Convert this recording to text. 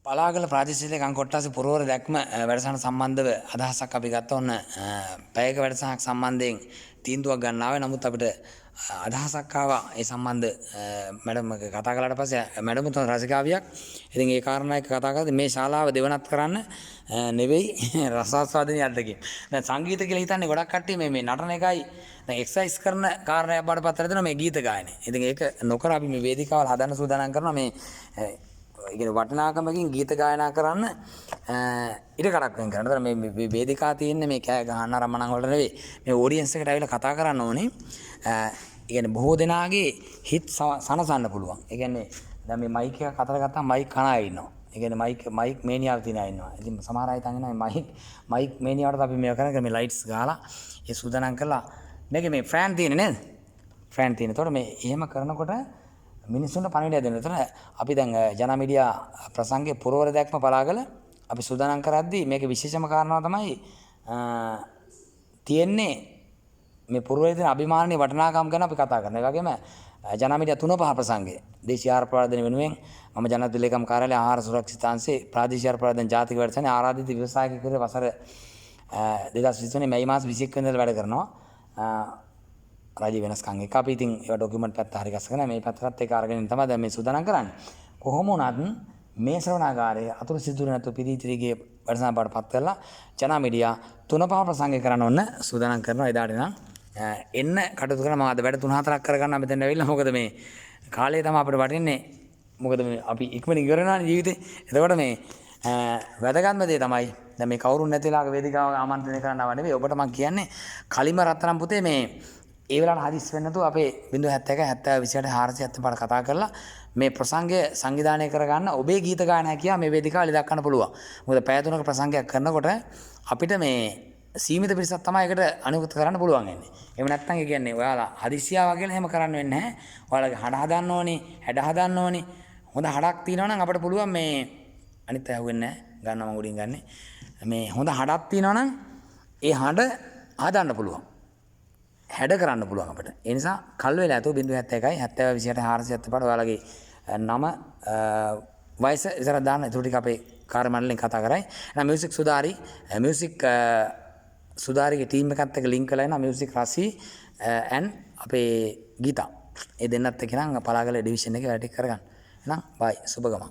පලාගල ප්‍රාදේශීය ලේකම් කොට්ටාසේ පුරවර දැක්ම වැඩසටහන සම්බන්ධව අදහසක් අපි ගත්ත ඔන්න පැයක වැඩසටහනක් සම්බන්ධයෙන් තීන්දුවක් ගන්න ආවේ. නමුත් අපිට අදහසක් ආවා ඒ සම්බන්ධ මැඩම් කතා කළාට පස්සේ මැඩම් උතුම් රසිකාවියක්. ඉතින් ඒ කාරණා එක කතා කරද්දී මේ ශාලාව දෙවනත් කරන්න නෙවෙයි රසාස්වාදනීය අත්දැකීම්. දැන් සංගීත කියලා හිතන්නේ ගොඩක් කට්ටිය මේ නටන එකයි දැන් එක්සර්සයිස් කරන කාරණයක් බාටපත් කරලා මේ ගීත ගායනය. ඉතින් ඒක නොකර අපි මේ වේදිකාවල් හදන්න සූදානම් කරනවා මේ ඉගෙන වටිනාකමකින් ගීත ගායනා කරන්න ඉඩ කඩක් වෙන් කරන්න. මේ වේදිකා තියෙන්නේ මේ කෑ ගහන්න රමණන් වලට නෙවෙයි. මේ ඔඩියන්ස් එකට ඇවිල්ලා කතා කරන්න ඕනේ. ඉගෙන බොහෝ දෙනාගේ හිත් සනසන්න පුළුවන්. ඒ කියන්නේ දැන් මේ මයික් එක අතර ගත්තාම මයික් කන අය ඉන්නවා. ඒ කියන්නේ මයික් මේනියාව තියෙන අය ඉන්නවා. ඉතින් සමහර අය හිතන් ඉන්නවා මයික් මේනියාවට අපි මේක කරන්නේ මේ ලයිට්ස් ගහලා ඒ සූදානම් කරලා මේකේ මේ ෆෑන් තියෙන්නේ නේද? ෆෑන් තියෙන. ඒතකොට මේ එහෙම කරනකොට මිනිස්සුන්ට පණිවිඩය දෙන්න. එතන අපි දැන් ජනමීඩියා ප්‍රසංගයේ පුරවර දැක්ම පලාගල අපි සූදානම් කරද්දී මේකේ විශේෂම කාරණාව තමයි තියෙන්නේ මේ පුරවරේ තියෙන අභිමානීය වටිනාකම් ගැන අපි කතා කරනවා. ඒ වගේම ජනමීඩියා 3-5 ප්‍රසංගයේ දේශීය ආහාර ප්‍රවර්ධන වෙනුවෙන් මම ජනාධිපති ලේකම් කාර්යාලය ආහාර සුරක්ෂිතාංශයේ ප්‍රාදේශීය ආහාර ප්‍රවර්ධන ජාතික වැඩසටහනේ ආරාධිත ව්‍යවසායකයෙකුට වසර 2023 මැයි මාස 21 වෙනිදා වැඩ කරනවා. රාජ්‍ය වෙනස්කම් එක අපි ඉතින් ඒවා ડોකියුමන්ට් පැත්ත හරි ගස්සගෙන මේ පැත්තට ඒක අරගෙන තමයි දැන් මේ සූදානම් කරන්නේ. කොහොම වුණත් මේ ශ්‍රවණාගාරයේ අතුරු සිදුරු නැතු පිළිතිරිගේ වැඩසටහන පාඩපත් කරලා ජනමීඩියා 3-5 ප්‍රසංගය කරන්න ඕන සූදානම් කරනවා. එදාට නම් එන්න කටයුතු කරන මම අද වැඩ 3-4ක් කරගන්න මෙතෙන් ඇවිල්ලා. මොකද මේ කාලය තමයි අපිට වටින්නේ. මොකද මේ අපි ඉක්මනින් ඉවර වෙනානේ ජීවිතේ. එතකොට මේ වැදගත්ම දේ තමයි දැන් මේ කවුරුන් නැතිලාගේ වේදිකාව ආමන්ත්‍රණය කරන්නව නෙවෙයි. ඔබට මම කියන්නේ කලිම රත්තරන් පුතේ මේ ඒ වෙලාවට හදිස් වෙන්න තු අපේ 071 70 28 470 කතා කරලා මේ ප්‍රසංගය සංවිධානය කරගන්න ඔබේ ගීත ගායන හැකියාව මේ වේදිකාවල දක්වන්න පුළුවන්. මොකද පැය 3ක ප්‍රසංගයක් කරනකොට අපිට මේ සීමිත පිරිසක් තමයි ඒකට අනුගත කරන්න පුළුවන් වෙන්නේ. එහෙම නැත්නම් ඒ කියන්නේ ඔයාලා හදිස්සියා වගේ එහෙම කරන්න වෙන්නේ නැහැ. ඔයාලගේ හඩ හදන්න ඕනේ, හැඩ හදන්න ඕනේ. හොඳ හඩක් තියෙනවා නම් අපිට පුළුවන් මේ අනිත් අය අහුවෙන්නේ නැහැ. ගන්න මම උඩින් ගන්නෙ. මේ හොඳ හඩක් තියෙනවා නම් ඒ හඩ හදන්න පුළුවන්. හැඩ කරන්න පුළුවන් අපිට. ඒ නිසා කල් වෙලා ඇතෝ 071 70 28 470 ඔයාලගේ නම වයස ඉතර දාන්න. ඒ ටික අපේ කාර්ය මණ්ඩලයෙන් කතා කරයි. එහෙනම් මියුසික් සුදාරිගේ ටීම් එකත් එක්ක ලින්ක් කරලා ඉන්න මියුසික් රසී and අපේ ගීතා. ඒ දෙන්නත් එක්ක නම් පලාගල ඩිවිෂන් එකේ වැඩ ටික කරගන්න. එහෙනම් බයි සුබ ගමන්.